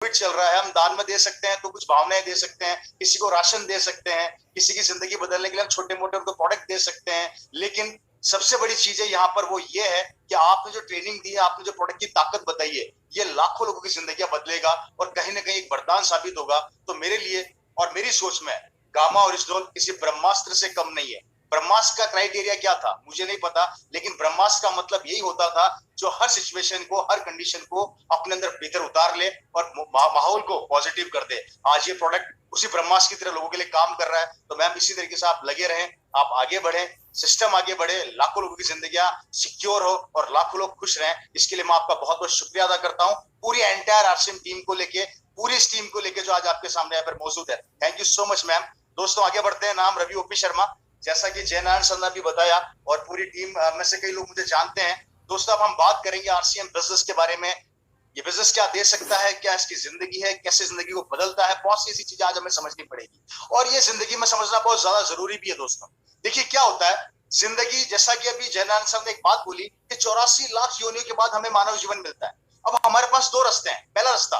Covid चल रहा है, हम दान में दे सकते हैं तो कुछ भावनाएं दे सकते हैं, किसी को राशन दे सकते हैं, किसी की जिंदगी बदलने के लिए हम छोटे मोटे उनको प्रोडक्ट दे सकते हैं। लेकिन सबसे बड़ी चीज है यहाँ पर वो ये है कि आपने जो ट्रेनिंग दी है, आपने जो प्रोडक्ट की ताकत बताई है, ये लाखों लोगों की जिंदगी बदलेगा और कहीं ना कहीं एक वरदान साबित होगा। तो मेरे लिए और मेरी सोच में गामा ओरिजिनल किसी ब्रह्मास्त्र से कम नहीं है। ब्रह्मास्त्र का क्राइटेरिया क्या था मुझे नहीं पता, लेकिन ब्रह्मास्त्र का मतलब यही होता था जो हर सिचुएशन को, हर कंडीशन को अपने अंदर भीतर उतार ले और माहौल को पॉजिटिव कर दे। आज ये प्रोडक्ट उसी ब्रह्मास्त्र की तरह लोगों के लिए काम कर रहा है। तो मैम इसी तरीके से आप लगे रहें, आप आगे बढ़े, सिस्टम आगे बढ़े, लाखों लोगों की जिंदगियां सिक्योर हो और लाखों लोग खुश रहें। इसके लिए मैं आपका बहुत बहुत शुक्रिया अदा करता हूँ, पूरी एंटायर आरसीएम टीम को लेके, पूरी इस टीम को लेके जो आज आपके सामने यहाँ पर मौजूद है। Thank you so much ma'am. दोस्तों आगे बढ़ते हैं। नाम रवि ओपी शर्मा, जैसा कि जयनारायण सर ने भी बताया और पूरी टीम में से कई लोग मुझे जानते हैं। दोस्तों अब हम बात करेंगे आरसीएम बिजनेस के बारे में। ये बिजनेस क्या दे सकता है, क्या इसकी जिंदगी है, कैसे जिंदगी को बदलता है, बहुत सी ऐसी चीजें आज हमें समझनी पड़ेगी और ये जिंदगी में समझना बहुत ज्यादा जरूरी भी है। दोस्तों देखिए क्या होता है जिंदगी, जैसा कि अभी जयनारायण साहब ने एक बात बोली कि 84 लाख योनियों के बाद हमें मानव जीवन मिलता है। अब हमारे पास दो रास्ते हैं। पहला रास्ता,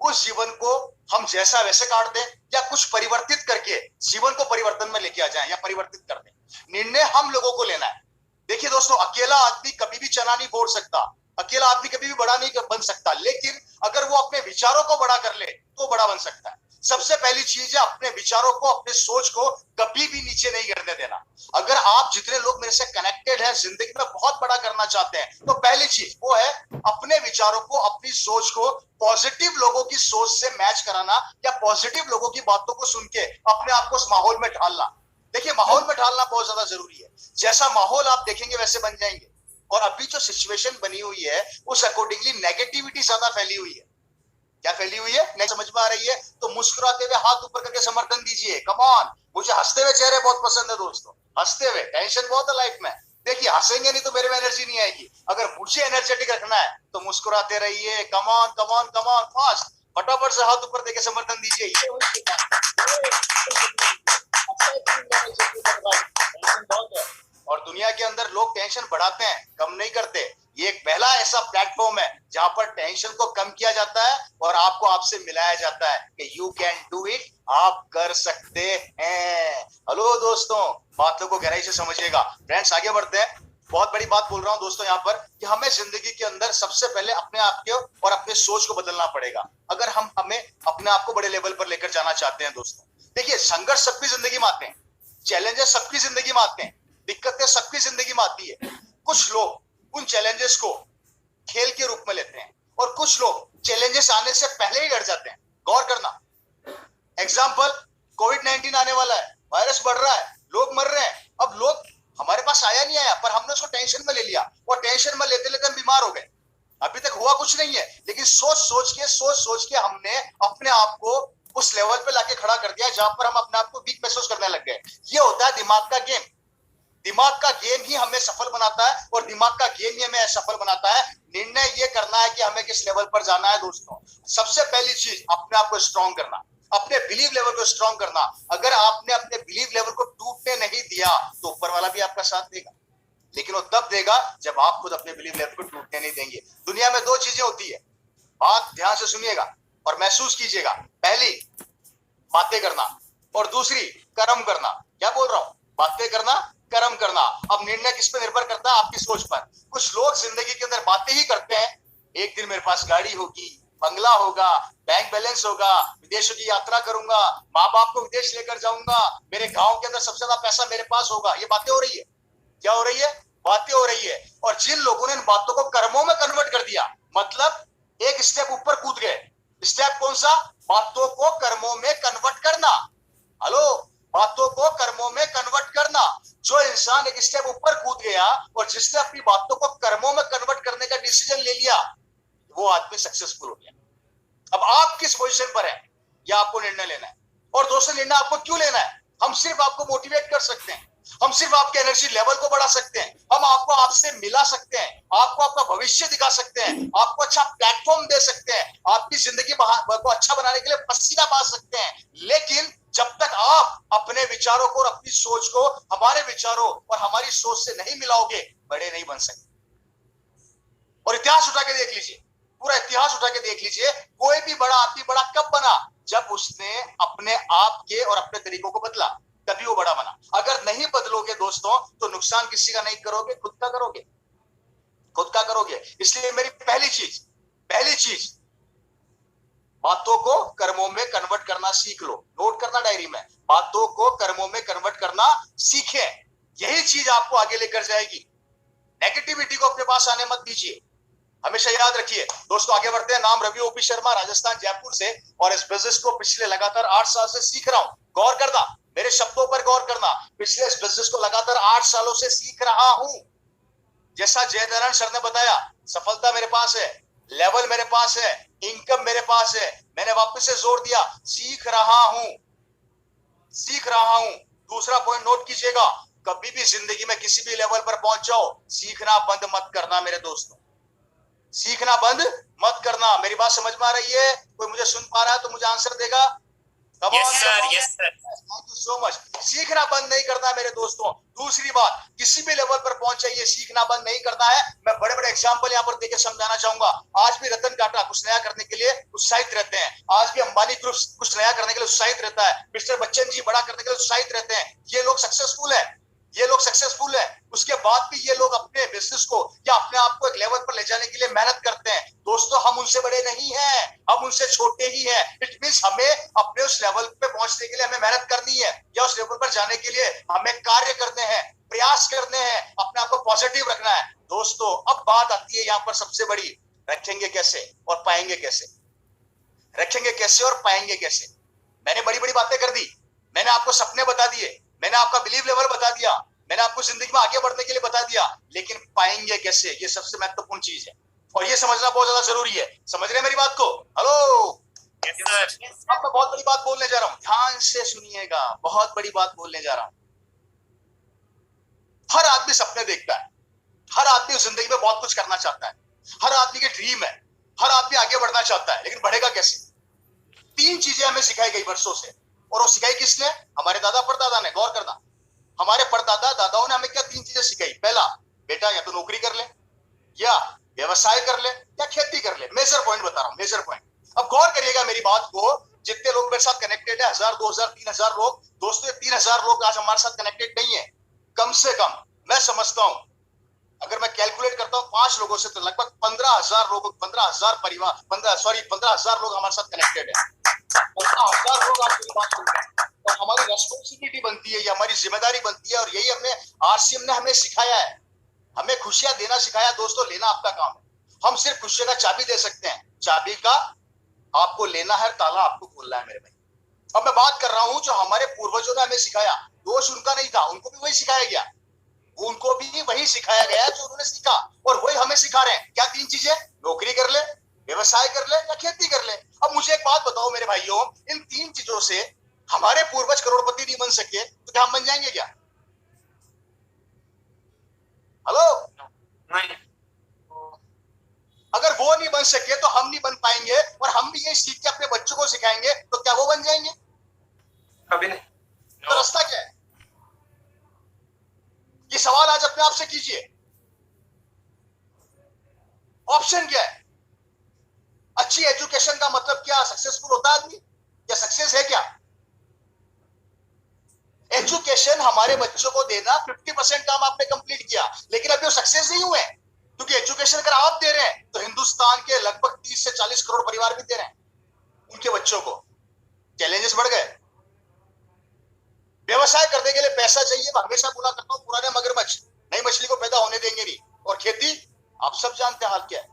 उस जीवन को हम जैसा वैसे काट दें या कुछ परिवर्तित करके जीवन को परिवर्तन में लेके आ जाएं या परिवर्तित कर दें। निर्णय हम लोगों को लेना है। देखिए दोस्तों, अकेला आदमी कभी भी चना नहीं फोड़ सकता, अकेला आदमी कभी भी बड़ा नहीं बन सकता, लेकिन अगर वो अपने विचारों को बड़ा कर ले तो बड़ा बन सकता है। सबसे पहली चीज है अपने विचारों को, अपने सोच को कभी भी नीचे नहीं गिरने देना। अगर आप जितने लोग मेरे से कनेक्टेड हैं, जिंदगी में बहुत बड़ा करना चाहते हैं, तो पहली चीज वो है अपने विचारों को, अपनी सोच को पॉजिटिव लोगों की सोच से मैच कराना या पॉजिटिव लोगों की बातों को सुन के अपने आप को उस माहौल में ढालना। देखिए माहौल में ढालना बहुत ज्यादा जरूरी है। जैसा माहौल आप देखेंगे वैसे बन जाएंगे। और अभी जो सिचुएशन बनी हुई है उस अकॉर्डिंगली नेगेटिविटी ज्यादा फैली हुई है। क्या फैली हुई है नहीं समझ में आ रही है तो मुस्कुराते हुए हाथ ऊपर करके समर्थन दीजिए। कम ऑन, मुझे हंसते हुए चेहरे बहुत पसंद है दोस्तों, हंसते हुए। टेंशन बहुत है लाइफ में, देखिए हंसेंगे नहीं तो मेरे में एनर्जी नहीं आएगी। अगर मुझे एनर्जेटिक रखना है तो मुस्कुराते रहिए। Come on come on come on, fast, फटाफट से हाथ ऊपर देके समर्थन दीजिए। और दुनिया के अंदर लोग टेंशन बढ़ाते हैं, कम नहीं करते। ये एक पहला ऐसा प्लेटफॉर्म है जहां पर टेंशन को कम किया जाता है और आपको आपसे मिलाया जाता है कि यू कैन डू इट, आप कर सकते हैं। हेलो दोस्तों, बातों को गहराई से समझिएगा। फ्रेंड्स आगे बढ़ते हैं। बहुत बड़ी बात बोल रहा हूं दोस्तों यहाँ पर कि हमें जिंदगी के अंदर सबसे पहले अपने आप के और अपने सोच को बदलना पड़ेगा अगर हम हमें अपने आप को बड़े लेवल पर लेकर जाना चाहते हैं। दोस्तों देखिए संघर्ष सबकी जिंदगी में आते हैं, चैलेंजेस सबकी जिंदगी में आते हैं, दिक्कतें सबकी जिंदगी में आती है। कुछ लोग उन चैलेंजेस को खेल के रूप में लेते हैं और कुछ लोग चैलेंजेस आने से पहले ही डर जाते हैं। गौर करना, एग्जाम्पल कोविड-19 आने वाला है, वायरस बढ़ रहा है, लोग मर रहे हैं। अब लोग हमारे पास आया नहीं आया पर हमने उसको टेंशन में ले लिया और टेंशन में लेते लेते हम बीमार हो गए। अभी तक हुआ कुछ नहीं है, लेकिन सोच सोच के हमने अपने आप को उस लेवल पे लाके खड़ा कर दिया जहां पर हम अपने आप को वीक महसूस करने लग गए। ये होता है दिमाग का गेम। दिमाग का गेम ही हमें सफल बनाता है और दिमाग का गेम ही हमें असफल बनाता है। निर्णय ये करना है कि हमें किस लेवल पर जाना है। दोस्तों सबसे पहली चीज अपने आप को स्ट्रॉन्ग करना, अपने बिलीव लेवल को स्ट्रॉन्ग करना। अगर आपने अपने बिलीव लेवल को टूटने नहीं दिया तो ऊपर वाला भी आपका साथ देगा, लेकिन वो तब देगा जब आप खुद अपने बिलीव लेवल को टूटने नहीं देंगे। दुनिया में दो चीजें होती है, बात ध्यान से सुनिएगा और महसूस कीजिएगा। पहली बातें करना और दूसरी कर्म करना। क्या बोल रहा हूं? बातें करना, कर्म करना। अब निर्णय किस पे निर्भर करता है? आपकी सोच पर। कुछ लोग जिंदगी के अंदर बातें ही करते हैं, एक दिन मेरे पास गाड़ी होगी, बंगला होगा, बैंक बैलेंस होगा, विदेशों की यात्रा करूंगा, माँ बाप को विदेश लेकर जाऊंगा, मेरे गांव के अंदर सबसे ज्यादा पैसा मेरे पास होगा। ये बातें हो रही है। क्या हो रही है? बातें हो रही है। और जिन लोगों ने इन बातों को कर्मों में कन्वर्ट कर दिया, मतलब एक स्टेप ऊपर कूद गए। स्टेप कौन सा? बातों को कर्मों में कन्वर्ट करना। हेलो, बातों को कर्मों में कन्वर्ट करना। जो इंसान एक स्टेप ऊपर कूद गया और जिसने अपनी बातों को कर्मों में कन्वर्ट करने का डिसीजन ले लिया, वो आदमी सक्सेसफुल हो गया। अब आप किस पोजीशन पर हैं, यह आपको निर्णय लेना है। और दोस्तों निर्णय आपको क्यों लेना है? हम सिर्फ आपको मोटिवेट कर सकते हैं, हम सिर्फ आपके एनर्जी लेवल को बढ़ा सकते हैं, हम आपको आपसे मिला सकते हैं, आपको आपका भविष्य दिखा सकते हैं, आपको अच्छा प्लेटफॉर्म दे सकते हैं, आपकी जिंदगी को अच्छा बनाने के लिए पसीना बहा सकते हैं। लेकिन जब तक आप अपने विचारों को और अपनी सोच को हमारे विचारों और हमारी सोच से नहीं मिलाओगे, बड़े नहीं बन सकते। और इतिहास उठा के देख लीजिए, पूरा इतिहास उठा के देख लीजिए, कोई भी बड़ा आदमी बड़ा कब बना? जब उसने अपने आप के और अपने तरीकों को बदला, तभी वो बड़ा बना। अगर नहीं बदलोगे दोस्तों तो नुकसान किसी का नहीं करोगे, खुद का करोगे, खुद का करोगे। इसलिए मेरी पहली चीज बातों को कर्मों में कन्वर्ट करना सीख लो। नोट करना डायरी में, बातों को कर्मों में कन्वर्ट करना सीखें। यही चीज आपको आगे लेकर जाएगी। नेगेटिविटी को अपने पास आने मत दीजिए, हमेशा याद रखिए। दोस्तों आगे बढ़ते हैं। नाम रवि ओपी शर्मा, राजस्थान जयपुर से, और इस बिजनेस को पिछले लगातार 8 साल से सीख रहा हूं। गौर करना, मेरे शब्दों पर गौर करना। पिछले इस बिजनेस को लगातार 8 सालों से सीख रहा हूं। जैसा जयनारायण सर ने बताया, सफलता मेरे पास है, लेवल मेरे पास है, इनकम मेरे पास है। मैंने वापस से जोर दिया, सीख रहा हूं, सीख रहा हूं। दूसरा पॉइंट नोट कीजिएगा, कभी भी जिंदगी में किसी भी लेवल पर पहुंच जाओ, सीखना बंद मत करना मेरे दोस्तों, सीखना बंद मत करना। मेरी बात समझ में आ रही है? कोई मुझे सुन पा रहा है तो मुझे आंसर देगा। Yes sir. Thank you so much. सीखना बंद नहीं करना मेरे दोस्तों। दूसरी बात, किसी भी लेवल पर पहुंच जाइए, सीखना बंद नहीं करना है। मैं बड़े बड़े एग्जांपल यहां पर देकर समझाना चाहूंगा। आज भी रतन टाटा कुछ नया करने के लिए उत्साहित रहते हैं, आज भी अंबानी ग्रुप कुछ नया करने के लिए उत्साहित रहता है, मिस्टर बच्चन जी बड़ा करने के लिए उत्साहित रहते हैं। ये लोग सक्सेसफुल है, ये लोग सक्सेसफुल है। उसके बाद भी ये लोग अपने बिजनेस को या अपने आप को एक लेवल पर ले जाने के लिए मेहनत करते हैं। दोस्तों हम उनसे बड़े नहीं हैं, हम उनसे छोटे ही हैं। इट मींस हमें अपने उस लेवल पे पहुंचने के लिए हमें मेहनत करनी है, या उस लेवल पर जाने के लिए हमें कार्य करने हैं, प्रयास करने हैं, अपने आप को पॉजिटिव रखना है। दोस्तों अब बात आती है यहाँ पर सबसे बड़ी, रखेंगे कैसे और पाएंगे कैसे, रखेंगे कैसे और पाएंगे कैसे। मैंने बड़ी बड़ी बातें कर दी, मैंने आपको सपने बता दिए, मैंने आपका बिलीव लेवल बता दिया, मैंने आपको जिंदगी में आगे बढ़ने के लिए बता दिया, लेकिन पाएंगे कैसे, ये सबसे महत्वपूर्ण चीज है और ये समझना बहुत ज्यादा जरूरी है। समझ रहे हैं मेरी बात को? हेलो, अब मैं बहुत बड़ी बात बोलने जा रहा हूं, ध्यान से सुनिएगा, बहुत बड़ी बात बोलने जा रहा हूं। हर आदमी सपने देखता है, हर आदमी जिंदगी में बहुत कुछ करना चाहता है, हर आदमी की ड्रीम है, हर आदमी आगे बढ़ना चाहता है, लेकिन बढ़ेगा कैसे? 3 चीजें हमें सिखाई गई वर्षों से, और वो सिखाई किसने? हमारे दादा परदादा ने। गौर करना, हमारे परदादा दादाओं ने हमें क्या 3 चीजें सिखाई? पहला, बेटा या तो नौकरी कर ले, या व्यवसाय कर ले, या खेती कर ले। मेजर पॉइंट बता रहा हूं, मेजर पॉइंट। अब गौर करिएगा मेरी बात को, जितने लोग मेरे साथ कनेक्टेड है, 1000 2000 3000 लोग, दोस्तों 3000 लोग आज हमारे साथ कनेक्टेड नहीं है। कम से कम मैं समझता हूं, अगर मैं कैलकुलेट करता हूं 5 लोगों से, तो लगभग 15,000 लोग, 15,000 परिवार, 15,000 लोग हमारे साथ कनेक्टेड है। 15,000 लोग आज मेरी बात सुनते हैं, और हमारी रेस्पॉन्सिबिलिटी बनती है, ये हमारी जिम्मेदारी बनती है, और यही हमने आरसीएम ने हमें सिखाया है। हमें खुशियां देना सिखाया। दोस्तों लेना आपका काम है, हम सिर्फ खुशियों का चाबी दे सकते हैं, चाबी का आपको लेना है, ताला आपको खोलना है मेरे भाई। अब मैं बात कर रहा हूं जो हमारे पूर्वजों ने हमें सिखाया, दोष उनका नहीं था, उनको भी वही सिखाया गया, उनको भी वही सिखाया गया जो उन्होंने सीखा, और वही हमें सिखा रहे हैं। क्या 3 चीजें? नौकरी कर ले, व्यवसाय कर ले, या खेती कर ले। अब मुझे एक बात बताओ मेरे भाइयों, इन 3 चीजों से हमारे पूर्वज करोड़पति नहीं बन सके, तो क्या हम बन जाएंगे क्या? हेलो, नहीं। अगर वो नहीं बन सके तो हम नहीं बन पाएंगे, और हम भी ये सीख के अपने बच्चों को सिखाएंगे, तो क्या वो बन जाएंगे? कभी नहीं। तो रास्ता क्या है? ये सवाल आज अपने आप से कीजिए, ऑप्शन क्या है? अच्छी एजुकेशन का मतलब क्या? सक्सेसफुल होता है आदमी? या सक्सेस है क्या? एजुकेशन हमारे बच्चों को देना 50% काम आपने कंप्लीट किया, लेकिन अभी वो सक्सेस नहीं हुए, क्योंकि एजुकेशन अगर आप दे रहे हैं तो हिंदुस्तान के लगभग 30 से 40 करोड़ परिवार भी दे रहे हैं उनके बच्चों को। चैलेंजेस बढ़ गए। व्यवसाय करने के लिए पैसा चाहिए, मैं हमेशा बोला करता हूं, पुराने मगरमच्छ नई मछली को पैदा होने देंगे नहीं। और खेती, आप सब जानते हैं हाल क्या है।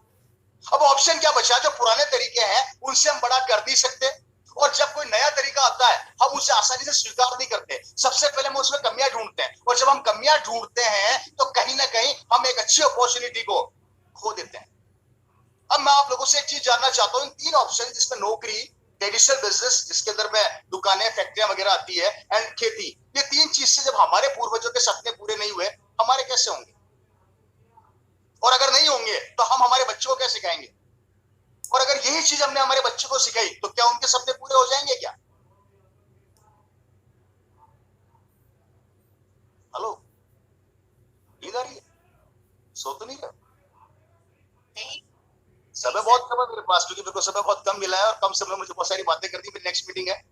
अब ऑप्शन क्या बचा? जो पुराने तरीके हैं उनसे हम बड़ा कर नहीं सकते, और जब कोई नया तरीका आता है हम उसे आसानी से स्वीकार नहीं करते। सबसे पहले हम उसमें कमियां ढूंढते हैं, और जब हम कमियां ढूंढते हैं तो कहीं ना कहीं हम एक अच्छी अपॉर्चुनिटी को खो देते हैं। अब मैं आप लोगों से एक चीज जानना चाहता हूं, इन 3 ऑप्शन जिसमें नौकरी, ट्रेडिशनल बिजनेस जिसके अंदर में दुकानें फैक्ट्रियां वगैरह आती है, एंड खेती, ये 3 चीज से जब हमारे पूर्वजों के सपने पूरे नहीं हुए, हमारे कैसे होंगे? और अगर नहीं होंगे तो हम हमारे बच्चों को कैसे सिखाएंगे? और अगर यही चीज हमने हमारे बच्चों को सिखाई तो क्या उनके सपने पूरे हो जाएंगे क्या? हेलो, नींद आ रही है? सो तो नहीं रहे? समय बहुत कम है मेरे पास, क्योंकि मेरे को समय बहुत कम मिला है और कम समय में मुझे बहुत सारी बातें करनी है। मेरी नेक्स्ट मीटिंग है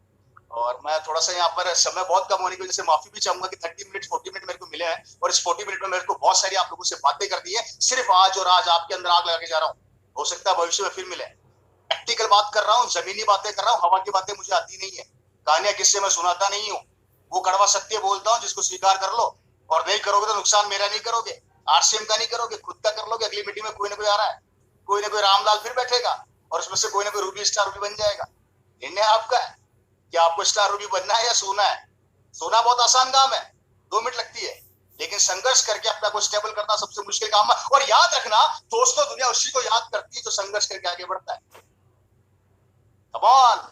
और मैं थोड़ा सा यहाँ पर समय बहुत कम होने की वजह से माफी भी चाहूंगा कि 30 मिनट 40 मिनट मेरे को मिले हैं और इस 40 मिनट में मेरे को बहुत सारी आप लोगों से बातें कर दी है। सिर्फ आज और आज आपके अंदर आग लगा के जा रहा हूँ, हो सकता है भविष्य में फिर मिले। प्रैक्टिकल बात कर रहा हूँ, जमीनी बातें कर रहा हूँ, हवा की बातें मुझे आती नहीं है, कहानियां किससे मैं सुनाता नहीं हूँ। वो कड़वा सत्य बोलता हूँ जिसको स्वीकार कर लो, और नहीं करोगे तो नुकसान मेरा नहीं करोगे, आरसीएम का नहीं करोगे, खुद का कर लोगे। अगली मीटिंग में कोई ना कोई आ रहा है, कोई ना कोई रामलाल फिर बैठेगा और उसमें से कोई ना कोई रूबी स्टार रूबी बन जाएगा। निर्णय आपका है कि आपको स्टार रूबी बनना है या सोना है। सोना बहुत आसान काम है, 2 मिनट लगती है, लेकिन संघर्ष करके अपना को स्टेबल करना सबसे मुश्किल काम है। और याद रखना दोस्तों, दुनिया उसी को याद करती है जो संघर्ष करके आगे बढ़ता है। कम ऑन,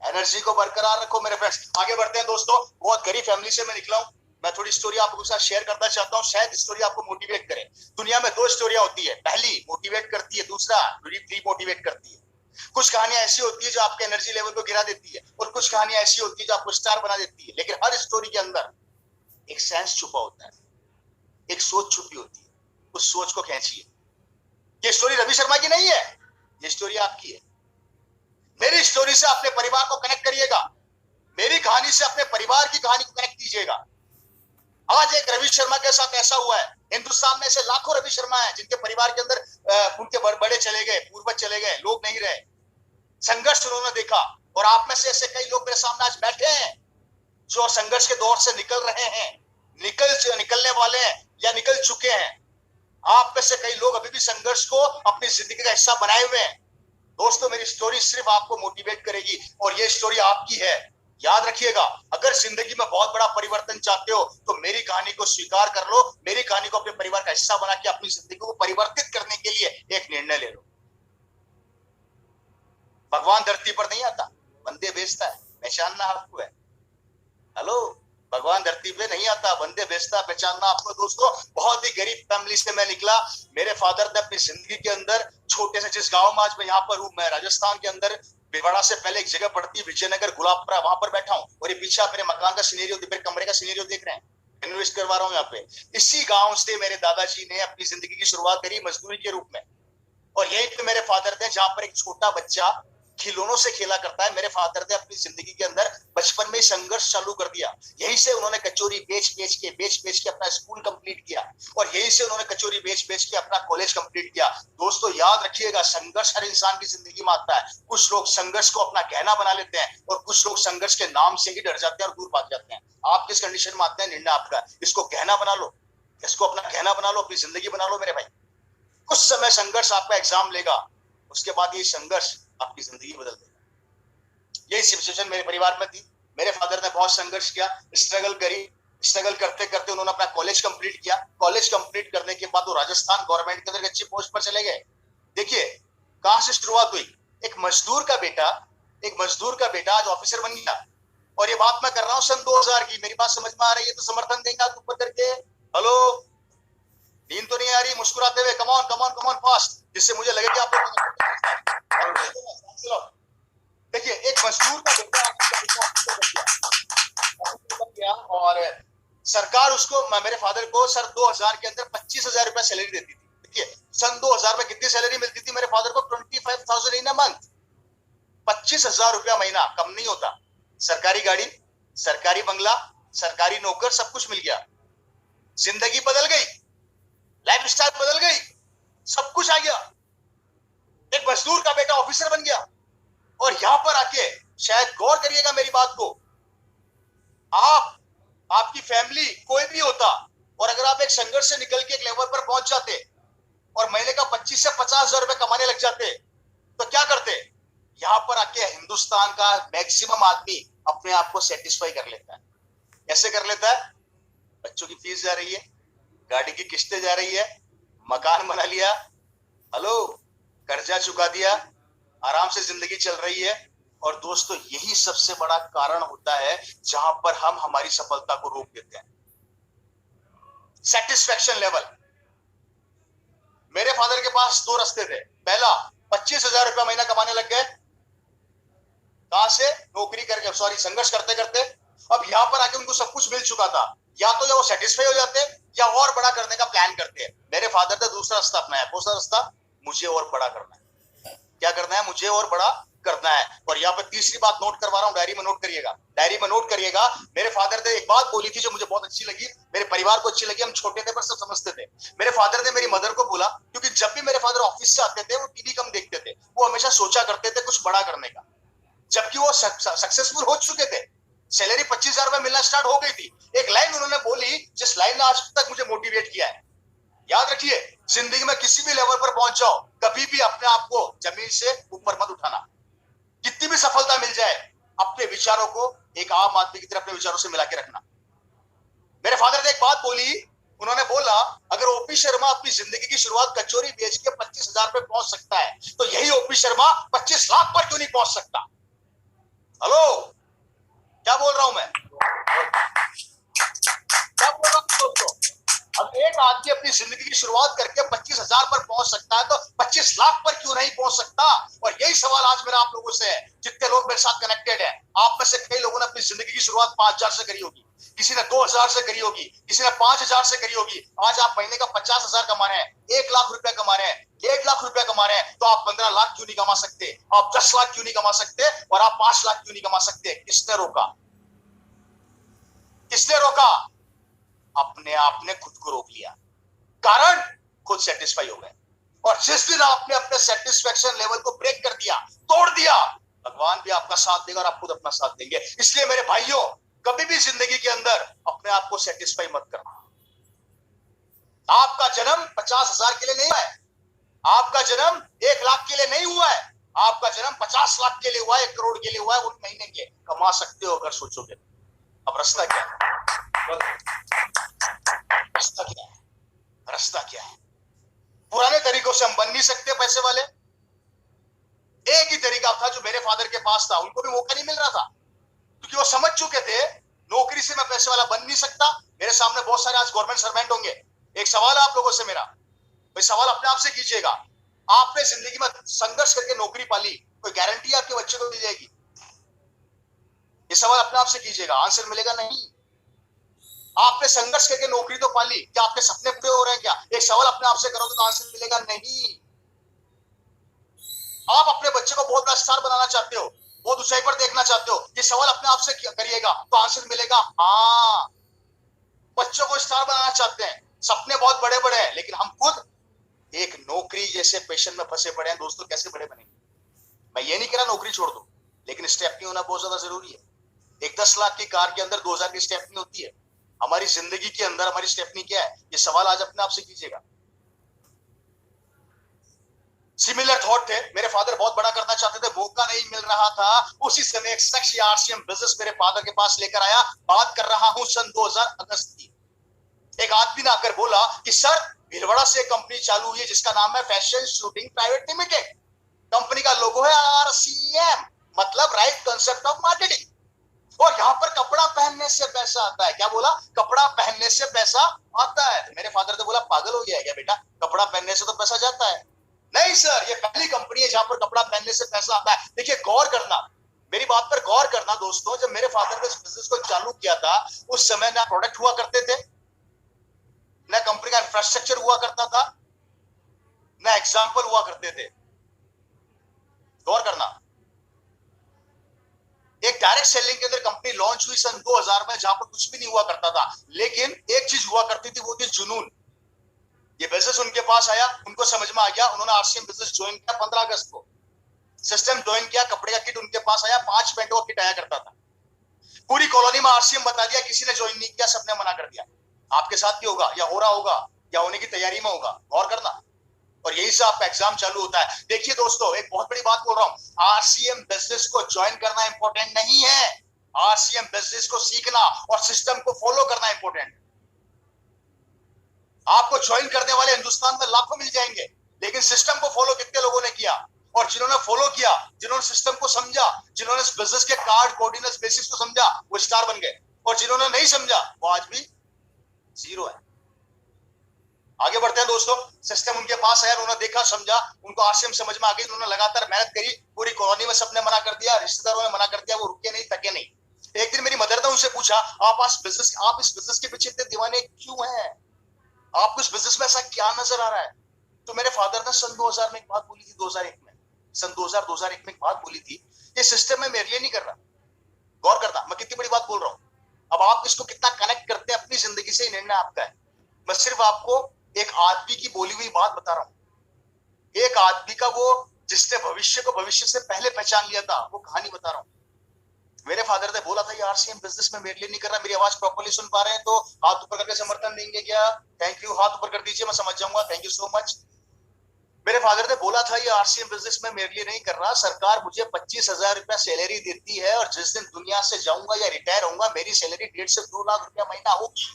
एनर्जी को बरकरार रखो मेरे फ्रेंड्स। आगे बढ़ते हैं दोस्तों। बहुत गरीब फैमिली से मैं निकला हूं, मैं थोड़ी स्टोरी आप लोगों के साथ शेयर करना चाहता हूं, शायद स्टोरी आपको मोटिवेट करे। दुनिया में 2 स्टोरियां होती है, पहली मोटिवेट करती है, दूसरा डिमोटिवेट करती है। कुछ कहानियां ऐसी होती है जो आपके एनर्जी लेवल को गिरा देती है, और कुछ कहानियां ऐसी होती है जो आपको स्टार बना देती है। लेकिन हर स्टोरी के अंदर एक सेंस छुपा होता है, एक सोच छुपी होती है, उस सोच को खींचिए। ये स्टोरी रवि शर्मा की नहीं है, ये स्टोरी आपकी है। मेरी स्टोरी से अपने परिवार को कनेक्ट करिएगा, मेरी कहानी से अपने परिवार की कहानी को कनेक्ट कीजिएगा। आज एक रवि शर्मा के साथ ऐसा हुआ है, हिंदुस्तान में ऐसे लाखों रवि शर्मा हैं जिनके परिवार के अंदर उनके बड़े चले गए, पूर्वज चले गए, लोग नहीं रहे। संघर्ष उन्होंने देखा, और आप में से ऐसे कई लोग मेरे सामने आज बैठे हैं जो संघर्ष के दौर से निकल रहे हैं, निकलने वाले हैं या निकल चुके हैं। आप में से कई लोग अभी भी संघर्ष को अपनी जिंदगी का हिस्सा बनाए हुए हैं। दोस्तों, मेरी स्टोरी सिर्फ आपको मोटिवेट करेगी, और ये स्टोरी आपकी है। याद रखिएगा, अगर जिंदगी में बहुत बड़ा परिवर्तन चाहते हो तो मेरी कहानी को स्वीकार कर लो, मेरी कहानी को अपने परिवार का हिस्सा बना के अपनी जिंदगी को परिवर्तित करने के लिए एक निर्णय ले लो। भगवान धरती पर नहीं आता, बंदे बेचता है, पहचानना आपको है। हेलो, भगवान धरती पे नहीं आता, बंदे बेचता, पहचानना आपको। दोस्तों, बहुत ही गरीब फैमिली से मैं निकला। मेरे फादर ने अपनी जिंदगी के अंदर छोटे से, जिस गांव में आज मैं यहाँ पर हूँ, मैं राजस्थान के अंदर भिवाड़ा से पहले एक जगह पड़ती है विजयनगर, गुलाबपुरा, वहां पर बैठा हूँ। और ये पीछे आप मेरे मकान का सिनेरियो, मेरे कमरे का सिनेरियो देख रहे हैं, इन्वेस्ट करवा रहा हूँ यहाँ पे। इसी गाँव से मेरे दादाजी ने अपनी जिंदगी की शुरुआत करी मजदूरी के रूप में, और यहीं पे मेरे फादर थे जहां पर एक छोटा बच्चा खिलौनों से खेला करता है। मेरे फादर ने अपनी जिंदगी के अंदर बचपन में संघर्ष चालू कर दिया। यहीं से उन्होंने कचौरी बेच बेच के अपना स्कूल कंप्लीट किया, और यहीं से उन्होंने कचौरी बेच बेच के अपना कॉलेज कंप्लीट किया। दोस्तों, याद रखिएगा, संघर्ष हर इंसान की जिंदगी में आता है। कुछ लोग संघर्ष को अपना गहना बना लेते हैं, और कुछ लोग संघर्ष के नाम से ही डर जाते हैं और दूर भाग जाते हैं। आप किस कंडीशन में आते हैं, निर्णय आपका। इसको गहना बना लो, इसको अपना गहना बना लो, अपनी जिंदगी बना लो मेरे भाई। कुछ समय संघर्ष आपका एग्जाम लेगा, उसके बाद ये संघर्ष आपकी जिंदगी बदल देगा। यही सिचुएशन मेरे परिवार में थी। मेरे फादर ने बहुत संघर्ष किया, स्ट्रगल करी, स्ट्रगल करते करते उन्होंने अपना कॉलेज कंप्लीट किया। कॉलेज कंप्लीट करने के बाद वो राजस्थान गवर्नमेंट के अंदर अच्छी पोस्ट पर चले गए। देखिए कहां से शुरुआत हुई, एक मजदूर का बेटा आज ऑफिसर बन गया। और ये बात मैं कर रहा हूँ सन 2000 की। मेरी बात समझ में आ रही है तो समर्थन देंगे आप ऊपर करके। हेलो, नींद तो नहीं आ रही, मुस्कुराते हुए, कम ऑन फास्ट, जिससे मुझे लगे कि आप लोग। देखिए, एक मजदूर का बेटा और सरकार उसको, मेरे फादर को सर 2000 के अंदर 25,000 रुपया सैलरी देती थी। देखिए, सन 2000 में कितनी सैलरी मिलती थी मेरे फादर को, 25,000 इन अ मंथ। 25,000 रुपया महीना, कम नहीं होता। सरकारी गाड़ी, सरकारी बंगला, सरकारी नौकर, सब कुछ मिल गया। जिंदगी बदल गई, लाइफ स्टाइल बदल गई, सब कुछ आ गया। एक मजदूर का बेटा ऑफिसर बन गया। और यहां पर आके शायद गौर करिएगा मेरी बात को, आपकी फैमिली कोई भी होता, और अगर आप एक संघर्ष से निकल के एक लेवल पर पहुंच जाते और महीने का 25 से 50,000 रुपए कमाने लग जाते, तो क्या करते? यहां पर आके हिंदुस्तान का मैक्सिमम आदमी अपने आप को सेटिस्फाई कर लेता है। कैसे कर लेता है? बच्चों की फीस जा रही है, गाड़ी की किस्तें जा रही है, मकान बना लिया, हेलो, कर्जा चुका दिया, आराम से जिंदगी चल रही है। और दोस्तों, यही सबसे बड़ा कारण होता है जहां पर हम हमारी सफलता को रोक देते हैं। Satisfaction level. मेरे फादर के पास 2 रास्ते थे। पहला, 25,000 रुपया महीना कमाने लग गए, कहां से? नौकरी करके, संघर्ष करते करते। अब यहां पर आके उनको सब कुछ मिल चुका था, या तो वो सेटिस्फाई हो जाते या और बड़ा करने का प्लान करते हैं। मेरे फादर ने दूसरा रास्ता अपनाया। कौन सा रास्ता? मुझे और बड़ा करना है, क्या करना है, मुझे और बड़ा करना है। और यहाँ पे तीसरी बात नोट करवा रहा हूँ, डायरी में नोट करिएगा, डायरी में नोट करिएगा। मेरे फादर ने एक बात बोली थी जो मुझे बहुत अच्छी लगी, मेरे परिवार को अच्छी लगी, हम छोटे थे पर सब समझते थे। मेरे फादर ने मेरी मदर को बोला, क्योंकि जब भी मेरे फादर ऑफिस से आते थे वो टीवी कम देखते थे, वो हमेशा सोचा करते थे कुछ बड़ा करने का, जबकि वो सक्सेसफुल हो चुके थे, सैलरी 25,000 रुपए मिलना स्टार्ट हो गई थी। एक लाइन उन्होंने बोली जिस लाइन ने आज तक मुझे मोटिवेट किया है, याद रखिए, जिंदगी में किसी भी लेवल पर पहुंच जाओ, कभी भी अपने आप को जमीन से ऊपर मत उठाना। कितनी भी सफलता मिल जाए, अपने विचारों को एक आम आदमी की तरह अपने विचारों से मिला के रखना। मेरे फादर ने एक बात बोली, उन्होंने बोला अगर ओपी शर्मा अपनी जिंदगी की शुरुआत कचौरी बेच के 25,000 पे पहुंच सकता है, तो यही ओपी शर्मा 25 लाख पर क्यों नहीं पहुंच सकता। हेलो, क्या बोल रहा हूं मैं, क्या बोल रहा हूं दोस्तों। अब एक आदमी अपनी जिंदगी की शुरुआत करके 25,000 पर पहुंच सकता है, तो 25 लाख पर क्यों नहीं पहुंच सकता। और यही सवाल आज मेरा आप लोगों से है, जितने लोग मेरे साथ कनेक्टेड हैं। आप में से कई लोगों ने अपनी जिंदगी की शुरुआत 5,000 से करी होगी, किसी ने 2,000 से करी होगी, किसी ने 5,000 से करी होगी। आज आप महीने का 50,000 कमा रहे हैं, 1 लाख रुपया कमा रहे हैं, 1 लाख रुपया कमा रहे हैं, तो आप 15 लाख क्यों नहीं कमा सकते, आप 10 लाख क्यों नहीं कमा सकते, और आप 5 लाख क्यों नहीं कमा सकते। किसने रोका, किसने रोका, अपने आप ने खुद को रोक लिया, कारण खुद सेटिस्फाई हो गए। और जिस दिन आपने अपने सेटिस्फेक्शन लेवल को ब्रेक कर दिया, तोड़ दिया, भगवान भी आपका साथ देगा और आप खुद अपना साथ देंगे। इसलिए मेरे भाइयों, कभी भी जिंदगी के अंदर अपने आप को सेटिस्फाई मत करना। आपका जन्म 50,000 के लिए नहीं हुआ है, आपका जन्म 1 लाख के लिए नहीं हुआ है, आपका जन्म 50 लाख के लिए हुआ है, 1 करोड़ के लिए हुआ है। उन महीने के कमा सकते हो अगर सोचोगे। अब रास्ता क्या है, रास्ता क्या है, रास्ता क्या है। पुराने तरीकों से हम बन नहीं सकते पैसे वाले। एक ही तरीका था जो मेरे फादर के पास था, उनको भी मौका नहीं मिल रहा था, क्योंकि वो समझ चुके थे नौकरी से मैं पैसे वाला बन नहीं सकता। मेरे सामने बहुत सारे आज गवर्नमेंट सर्वेंट होंगे। एक सवाल है आप लोगों से मेरा, भाई सवाल अपने आप से कीजिएगा, आपने जिंदगी में संघर्ष करके नौकरी पाली, कोई गारंटी आपके बच्चे को मिल जाएगी? ये सवाल अपने आप से कीजिएगा, आंसर मिलेगा नहीं। आपने संघर्ष करके नौकरी तो पाली, क्या आपके सपने पूरे हो रहे हैं क्या? एक सवाल अपने आप से करोगे तो आंसर मिलेगा नहीं। आप अपने बच्चे को बहुत बड़ा स्टार बनाना चाहते हो, बहुत ऊंचाई पर देखना चाहते हो, ये सवाल अपने आप से करिएगा तो आंसर मिलेगा हाँ। बच्चों को स्टार बनाना चाहते हैं, सपने बहुत बड़े बड़े हैं, लेकिन हम खुद एक नौकरी जैसे पैशन में फंसे पड़े हैं। दोस्तों, कैसे बड़े बनेंगे? मैं ये नहीं कह रहा नौकरी छोड़ दो, लेकिन स्टेपनी होना बहुत ज्यादा जरूरी है। एक 10 लाख की कार के अंदर 2,000 की स्टेपनी होती है। हमारी जिंदगी के अंदर हमारी स्टेपनी क्या है, ये सवाल आज अपने आप से कीजिएगा। सिमिलर थॉट थे, मेरे फादर बहुत बड़ा करना चाहते थे, मौका नहीं मिल रहा था। उसी समय एक शख्स आरसीएम बिजनेस मेरे फादर के पास लेकर आया। बात कर रहा हूं सन 2000 अगस्त की। एक आदमी ने आकर बोला कि सर, भीलवाड़ा से एक कंपनी चालू हुई है जिसका नाम है fashion shooting private limited. Company का लोगो है आरसीएम, मतलब राइट कंसेप्ट ऑफ मार्केटिंग। और यहाँ पर कपड़ा पहनने से पैसा आता है। क्या बोला? कपड़ा पहनने से पैसा आता है। मेरे फादर ने बोला पागल हो गया है क्या बेटा, कपड़ा पहनने से तो पैसा जाता है। नहीं सर, ये पहली कंपनी है जहां पर कपड़ा पहनने से पैसा आता है। देखिए, गौर करना, मेरी बात पर गौर करना दोस्तों। जब मेरे फादर ने इस बिजनेस को चालू किया था, उस समय ना प्रोडक्ट हुआ करते थे, ना कंपनी का इंफ्रास्ट्रक्चर हुआ करता था, ना एग्जाम्पल हुआ करते थे। गौर करना, एक डायरेक्ट सेलिंग के अंदर कंपनी लॉन्च हुई सन 2000 में, जहां पर कुछ भी नहीं हुआ करता था, लेकिन एक चीज हुआ करती थी, वो थी जुनून। ये बिजनेस उनके पास आया, उनको समझ में आ गया, उन्होंने आरसीएम बिजनेस ज्वाइन किया 15 अगस्त को। सिस्टम ज्वाइन किया, कपड़े का किट उनके पास आया, 5 पैंटों का किट आया करता था। पूरी कॉलोनी में आरसीएम बता दिया, किसी ने ज्वाइन नहीं किया, सबने मना कर दिया। आपके साथ भी होगा, या हो रहा होगा, या होने की तैयारी में होगा। गौर करना, और यही से आपका एग्जाम चालू होता है। देखिए दोस्तों, एक बहुत बड़ी बात बोल रहा हूं, आरसीएम बिजनेस को ज्वाइन करना इंपॉर्टेंट नहीं है, आरसीएम बिजनेस को सीखना और सिस्टम को फॉलो करना इंपॉर्टेंट। आपको ज्वाइन करने वाले हिंदुस्तान में लाखों मिल जाएंगे, लेकिन सिस्टम को फॉलो कितने लोगों ने किया? और जिन्होंने फॉलो किया, जिन्होंने सिस्टम को समझा, जिन्होंने इस बिजनेस के कार्ड कोऑर्डिनेट्स बेसिस को समझा, वो स्टार बन गए। और जिन्होंने नहीं समझा, वो आज भी जीरो है। आगे बढ़ते हैं दोस्तों। सिस्टम उनके पास आया, उन्होंने देखा, समझा, उनको आरसीएम समझ में आ गई, उन्होंने लगातार मेहनत करी। पूरी कॉलोनी में सबने मना कर दिया, रिश्तेदारों ने मना कर दिया, वो रुके नहीं, थके नहीं। एक दिन मेरी मदर ने उनसे पूछा, आप इस बिजनेस के पीछे इतने दीवाने क्यों हैं? आपको इस बिजनेस में ऐसा क्या नजर आ रहा है? तो मेरे फादर ने सन 2000 में एक बात बोली थी, 2001 में, सन 2000-2001 में एक बात बोली थी, ये सिस्टम में मेरे लिए नहीं कर रहा। गौर करना, मैं कितनी बड़ी बात बोल रहा हूं। अब आप इसको कितना कनेक्ट करते हैं अपनी जिंदगी से, निर्णय आपका है। मैं सिर्फ आपको एक आदमी की बोली हुई बात बता रहा हूं, एक आदमी का, वो जिसने भविष्य को भविष्य से पहले पहचान लिया था, वो कहानी बता रहा हूं। मेरे फादर ने बोला था ये आरसीएम बिजनेस में मेरे लिए नहीं कर रहा। मेरी आवाज प्रॉपर्ली सुन पा रहे हैं तो हाथ ऊपर करके समर्थन देंगे क्या? थैंक यू, हाथ ऊपर कर दीजिए, मैं समझ जाऊंगा। Thank you so much. मेरे फादर ने बोला था ये आरसीएम बिजनेस में मेरे लिए नहीं कर रहा। सरकार मुझे 25,000 रुपया सैलरी देती है और जिस दिन दुनिया से जाऊंगा या रिटायर होऊंगा, मेरी सैलरी 1.5 से 2 लाख रुपया महीना होगी।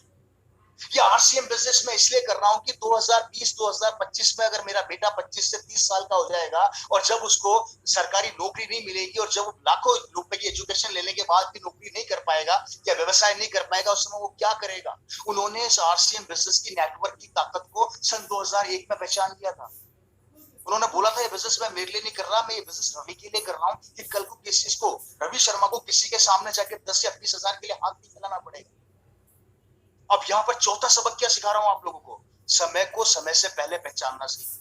ये आरसीएम बिजनेस में इसलिए कर रहा हूं कि 2020-2025 में अगर मेरा बेटा 25 से 30 साल का हो जाएगा और जब उसको सरकारी नौकरी नहीं मिलेगी और जब वो लाखों रुपए की एजुकेशन लेने के बाद भी नौकरी नहीं कर पाएगा या व्यवसाय नहीं कर पाएगा, उस समय वो क्या करेगा? उन्होंने इस आरसीएम बिजनेस की नेटवर्क की ताकत को सन 2001 में पहचान लिया था। उन्होंने बोला था ये बिजनेस मैं मेरे लिए नहीं कर रहा, मैं ये बिजनेस रवि के लिए कर रहा हूं कि कल को किसी को, रवि शर्मा को किसी के सामने जाके 10 या 20,000 के लिए हाथ नहीं फैलाना पड़ेगा। अब यहां पर चौथा सबक क्या सिखा रहा हूं आप लोगों को? समय को समय से पहले पहचानना सीखो।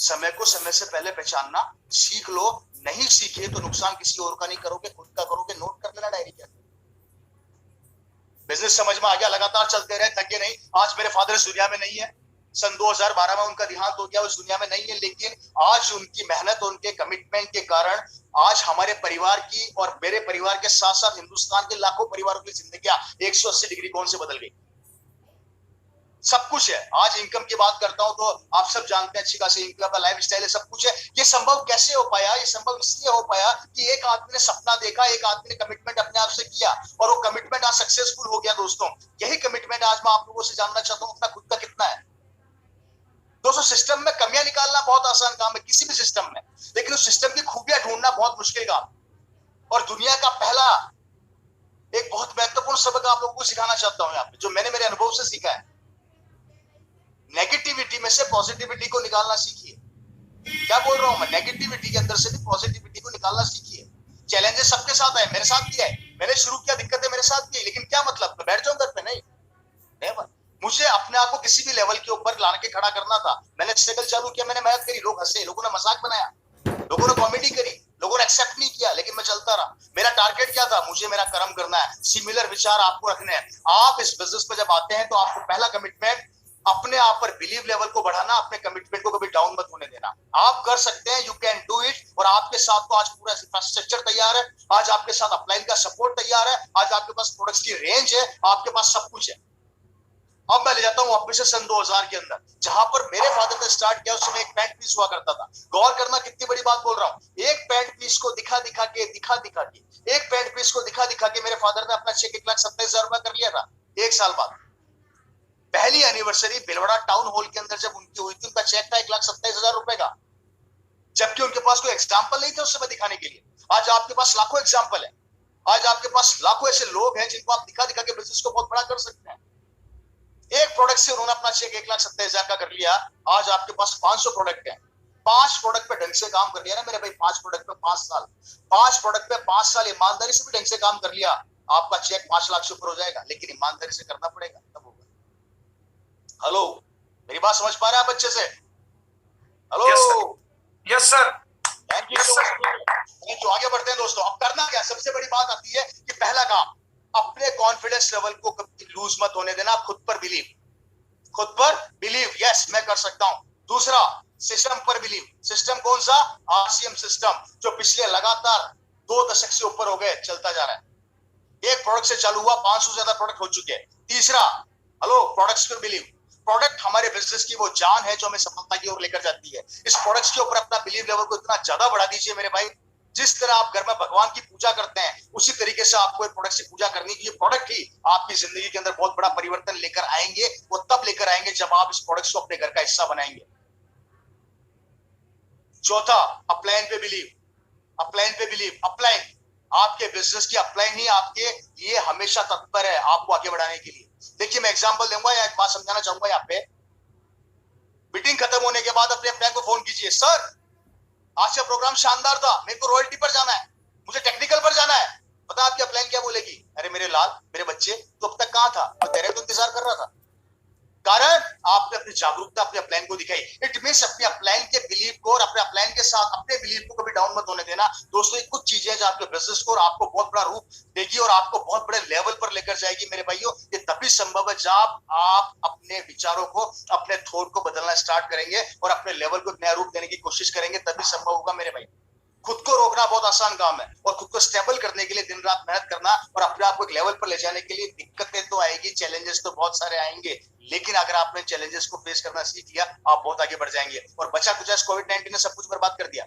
समय को समय से पहले पहचानना सीख लो। नहीं सीखे तो नुकसान किसी और का नहीं करोगे, खुद का करोगे। नोट कर लेना डायरी क्या। बिजनेस समझ में आ गया, लगातार चलते रहे, थके नहीं। आज मेरे फादर इस दुनिया में नहीं है, सन 2012 में उनका देहांत हो गया, उस दुनिया में नहीं है, लेकिन आज उनकी मेहनत, उनके कमिटमेंट के कारण आज हमारे परिवार की और मेरे परिवार के साथ साथ हिंदुस्तान के लाखों परिवारों की जिंदगियां 180 डिग्री कौन से बदल गई। सब कुछ है। आज इनकम की बात करता हूं तो आप सब जानते हैं अच्छी खासी इनकम का लाइफ स्टाइल है, सब कुछ है। ये संभव कैसे हो पाया? ये संभव इसलिए हो पाया कि एक आदमी ने सपना देखा, एक आदमी ने कमिटमेंट अपने आप से किया और वो कमिटमेंट आज सक्सेसफुल हो गया। दोस्तों, यही कमिटमेंट आज मैं आप लोगों से जानना चाहता हूं, अपना खुद का कितना है। दोस्तों, सिस्टम में कमियां निकालना बहुत आसान काम है किसी भी सिस्टम में, लेकिन उस सिस्टम की खूबियां ढूंढना बहुत मुश्किल काम। और दुनिया का पहला एक बहुत महत्वपूर्ण सबक आप लोगों को सिखाना चाहता हूं यहाँ पे, जो मैंने मेरे अनुभव से सीखा है। नेगेटिविटी में से पॉजिटिविटी को निकालना सीखिए। क्या बोल रहा हूं मैं? नेगेटिविटी के अंदर से भी पॉजिटिविटी को निकालना सीखिए। चैलेंजेस सबके साथ आए, मेरे साथ भी आए, मैंने शुरू किया, दिक्कतें मेरे साथ भी, लेकिन क्या मतलब बैठ जाऊं घर पे? नहीं, मुझे अपने आप को किसी भी लेवल के ऊपर लाने के खड़ा करना था। मैंने स्ट्रगल चालू किया, मैंने मेहनत करी, लोग हंसे, लोगों ने मजाक बनाया, लोगों ने कॉमेडी करी, लोगों ने एक्सेप्ट नहीं किया, लेकिन मैं चलता रहा। मेरा टारगेट क्या था? मुझे मेरा कर्म करना है। सिमिलर विचार आपको रखने हैं। आप इस बिजनेस में जब आते हैं तो आपको पहला कमिटमेंट अपने आप पर बिलीव लेवल को बढ़ाना, अपने कमिटमेंट को कभी डाउन मत होने देना। आप कर सकते हैं, यू कैन डू इट। और आपके साथ तो आज पूरा इंफ्रास्ट्रक्चर तैयार है, आज आपके साथ अपलाइन का सपोर्ट तैयार है, आज आपके पास प्रोडक्ट्स की रेंज है, आपके पास सब कुछ है। अब मैं ले जाता हूं वापस से सन 2000 के अंदर, जहां पर मेरे फादर ने स्टार्ट किया। उस समय एक पैंट पीस हुआ करता था। गौर करना, कितनी बड़ी बात बोल रहा हूं। एक पैंट पीस को दिखा दिखा के एक पैंट पीस को दिखा दिखा के मेरे फादर ने अपना चेक 1,27,000 रुपया कर लिया था। एक साल बाद पहली एनिवर्सरी भिलवाड़ा टाउन हॉल के अंदर जब उनकी हुई थी, उनका चेक था 1,27,000 रुपए का, जबकि उनके पास कोई एग्जाम्पल नहीं था उस समय दिखाने के लिए। आज आपके पास लाखों एग्जाम्पल है। आज आपके पास लाखों ऐसे लोग हैं जिनको आप दिखा दिखा के बिजनेस को बहुत बड़ा कर सकते हैं। एक प्रोडक्ट से उन्होंने अपना चेक 1,27,000 का कर लिया। आज आपके पास 500 प्रोडक्ट है। 5 प्रोडक्ट पे ढंग से काम कर लिया ना मेरे भाई, 5 प्रोडक्ट पे 5 साल, 5 प्रोडक्ट पे 5 साल ईमानदारी से भी ढंग से काम कर लिया, आपका चेक 5 लाख से ऊपर हो जाएगा। लेकिन ईमानदारी से करना पड़ेगा, तब होगा। हेलो, मेरी बात समझ पा रहे हैं आप अच्छे से? Hello, yes sir, thank you so much. जो आगे बढ़ते हैं दोस्तों, अब करना क्या? सबसे बड़ी बात आती है कि पहला काम, अपने कॉन्फिडेंस लेवल को कभी लूज मत होने देना। खुद पर बिलीव, खुद पर बिलीव, यस मैं कर सकता हूं। दूसरा, सिस्टम पर बिलीव। सिस्टम कौन सा? आरसीएम सिस्टम, जो पिछले लगातार 2 दशक से ऊपर हो गए चलता जा रहा है। एक प्रोडक्ट से चालू हुआ, 500 से ज्यादा प्रोडक्ट हो चुके हैं। तीसरा, हेलो, प्रोडक्ट्स पर बिलीव। प्रोडक्ट हमारे बिजनेस की वो जान है जो हमें सफलता की ओर लेकर जाती है। इस प्रोडक्ट्स के ऊपर अपना बिलीव लेवल को इतना ज्यादा बढ़ा दीजिए मेरे भाई। जिस तरह आप घर में भगवान की पूजा करते हैं, उसी तरीके से आपको एक प्रोडक्ट की पूजा करनी चाहिए। प्रोडक्ट ही आपकी जिंदगी के अंदर बहुत बड़ा परिवर्तन लेकर आएंगे। वो तब लेकर आएंगे जब आप इस प्रोडक्ट को अपने घर का हिस्सा बनाएंगे। चौथा, अपलाइन पे बिलीव। अपलाइन पे बिलीव। अपलाइन, आपके बिजनेस की अपलाइन ही आपके लिए हमेशा तत्पर है आपको आगे बढ़ाने के लिए। देखिए, मैं एग्जांपल दूंगा या एक बात समझाना चाहूंगा यहाँ पे। मीटिंग खत्म होने के बाद अपने अपलाइन को फोन कीजिए, सर आज का प्रोग्राम शानदार था, मेरे को रॉयल्टी पर जाना है, मुझे टेक्निकल पर जाना है। पता आपकी अपलाइन क्या बोलेगी? अरे मेरे लाल, मेरे बच्चे, तो अब तक कहां था? मैं तेरे तो इंतजार कर रहा था। कारण आपने अपनी जागरूकता अपने अपलाइन को दिखाई। इट मींस अपने अपलाइन के बिलीव को और अपने अपलाइन के साथ अपने बिलीफ को कभी डाउन मत होने देना दोस्तों। ये कुछ चीजें जो आपके बिजनेस को और आपको बहुत बड़ा रूप देगी और आपको बहुत बड़े लेवल पर लेकर जाएगी मेरे भाइयों। ये तभी संभव है जब आप अपने विचारों को, अपने थॉट को बदलना स्टार्ट करेंगे और अपने लेवल को नया रूप देने की कोशिश करेंगे, तभी संभव होगा मेरे भाई। खुद को रोकना बहुत आसान काम है और खुद को स्टेबल करने के लिए दिन रात मेहनत करना और अपने आप को एक लेवल पर ले जाने के लिए दिक्कतें तो आएगी, चैलेंजेस तो बहुत सारे आएंगे, लेकिन अगर आपने चैलेंजेस को फेस करना सीख लिया आप बहुत आगे बढ़ जाएंगे। और बचा कुछ कोविड-19 ने सब कुछ बर्बाद कर दिया।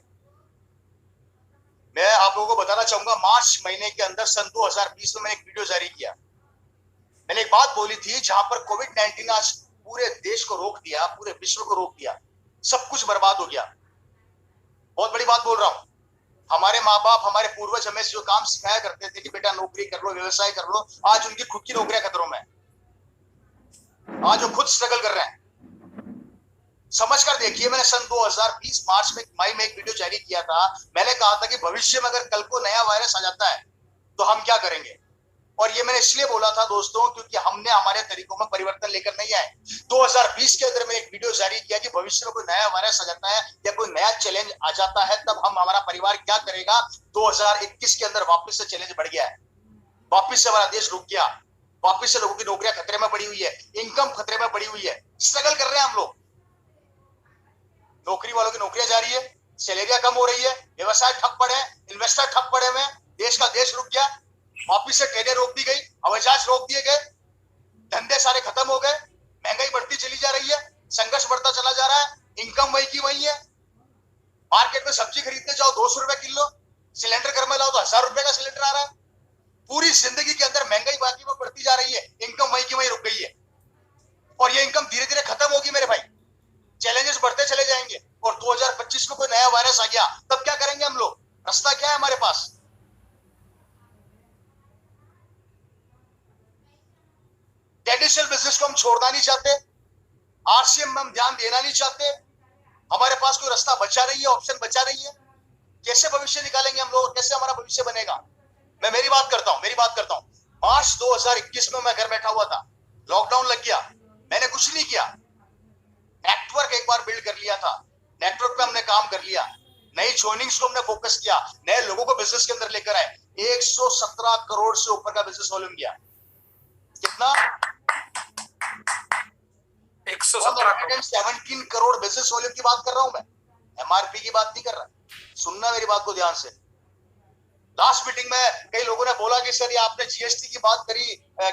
मैं आप लोगों को बताना चाहूंगा, मार्च महीने के अंदर सन 2020 में मैंने एक वीडियो जारी किया। मैंने एक बात बोली थी, जहां पर कोविड-19 आज पूरे देश को रोक दिया, पूरे विश्व को रोक दिया, सब कुछ बर्बाद हो गया। बहुत बड़ी बात बोल रहा हूं। हमारे माँ बाप, हमारे पूर्वज हमें जो काम सिखाया करते थे कि बेटा नौकरी कर लो, व्यवसाय कर लो, आज उनकी खुद की नौकरियां खतरों में। आज वो खुद स्ट्रगल कर रहे हैं। समझ कर देखिए, मैंने सन 2020 मार्च में मई में एक वीडियो जारी किया था। मैंने कहा था कि भविष्य में अगर कल को नया वायरस आ जाता है तो हम क्या करेंगे। और ये मैंने इसलिए बोला था दोस्तों क्योंकि हमने हमारे तरीकों में परिवर्तन लेकर नहीं आए। 2020 के अंदर मैंने एक वीडियो जारी किया कि भविष्य में कोई नया वायरस आ जाता है या कोई नया चैलेंज आ जाता है तब हम, हमारा परिवार क्या करेगा। 2021 के अंदर वापस से चैलेंज बढ़ गया है, वापस से हमारा देश रुक गया, वापस से लोगों की नौकरियां खतरे में पड़ी हुई है, इनकम खतरे में पड़ी हुई है, स्ट्रगल कर रहे हैं हम लोग। नौकरी वालों की नौकरियां जा रही है, सैलरियां कम हो रही है, व्यवसाय ठप पड़े, इन्वेस्टर ठप पड़े हुए, देश का देश रुक गया, वापिस से ट्रेनें रोक दी गई, हवाई जहाज रोक दिए गए, धंधे सारे खत्म हो गए, महंगाई बढ़ती चली जा रही है, संघर्ष बढ़ता चला जा रहा है, इनकम वही की वही है। मार्केट में सब्जी खरीदने जाओ 200 रुपए किलो, सिलेंडर घर में लाओ तो 1000 रुपए का सिलेंडर आ रहा है। पूरी जिंदगी के अंदर महंगाई बाकी में बढ़ती जा रही है, इनकम वही की वही रुक गई है और ये इनकम धीरे धीरे खत्म होगी मेरे भाई। चैलेंजेस बढ़ते चले जाएंगे और 2025 में कोई नया वायरस आ गया तब क्या करेंगे हम लोग। रास्ता क्या है हमारे पास। ट्रेडिशनल बिजनेस को हम छोड़ना नहीं चाहते, आरसीएम में हम ध्यान देना नहीं चाहते, हमारे पास कोई रास्ता बचा नहीं है, ऑप्शन बचा नहीं है। कैसे भविष्य निकालेंगे हम लोग, कैसे हमारा भविष्य बनेगा। मैं मेरी बात करता हूं। मार्च 2021 में मैं घर बैठा हुआ था, लॉकडाउन लग गया, मैंने कुछ नहीं किया, नेटवर्क एक बार बिल्ड कर लिया था, नेटवर्क पे हमने काम कर लिया, नई जॉइनिंग्स को हमने फोकस किया, नए लोगों को बिजनेस के अंदर लेकर आए। 117 करोड़ से ऊपर का बिजनेस वॉल्यूम गया। कितना? 117 करोड़ बिजनेस वॉल्यूम की बात कर रहा हूं मैं, एमआरपी की बात नहीं कर रहा। सुनना मेरी बात को ध्यान से। लास्ट मीटिंग में कई लोगों ने बोला कि सर ये आपने जीएसटी की बात करी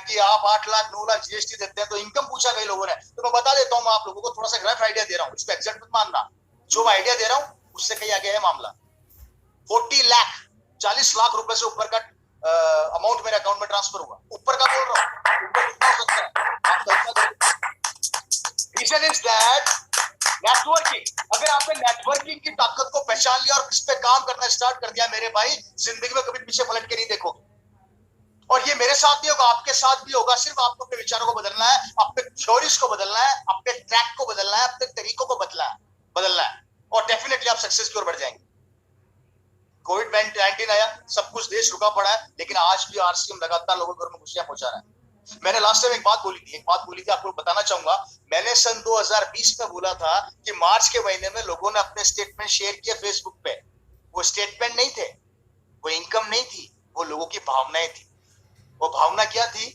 कि आप 8 लाख 9 लाख जीएसटी देते हैं, तो इनकम पूछा कई लोगों ने। तो मैं बता देता हूं आप लोगों को, थोड़ा सा ग्रैफ आइडिया दे रहा हूं, इसको एग्जैक्ट मत मानना, जो मैं आइडिया दे रहा हूं उससे कहीं आगे है मामला। 40 लाख 40 लाख रुपए से ऊपर का अमाउंट मेरे अकाउंट में ट्रांसफर हुआ। ऊपर का बोल रहा हूं, ऊपर कितना हो सकता है आप कल्पना करें। Reason is that networking. अगर आपने नेटवर्किंग की ताकत को पहचान लिया और इस पे काम करना स्टार्ट कर दिया मेरे भाई, जिंदगी में कभी पीछे पलट के नहीं देखोगे। और ये मेरे साथ नहीं होगा, आपके साथ भी होगा। सिर्फ आपको अपने विचारों को बदलना है, अपने थ्योरीज को बदलना है, अपने ट्रैक को बदलना है, अपने तरीकों को बदलना है और डेफिनेटली आप सक्सेस की ओर बढ़ जाएंगे। कोविड-19 आया, सब कुछ देश रुका पड़ा है, लेकिन आज भी आरसीएम लगातार लोगों के घर में खुशियां पहुंचा रहा है। मैंने लास्ट टाइम एक बात बोली थी आपको बताना चाहूंगा। मैंने सन 2020 में बोला था कि मार्च के महीने में लोगों ने अपने स्टेटमेंट शेयर किए फेसबुक पे। वो स्टेटमेंट नहीं थे, वो इनकम नहीं थी, वो लोगों की भावनाएं थी। वो भावना क्या थी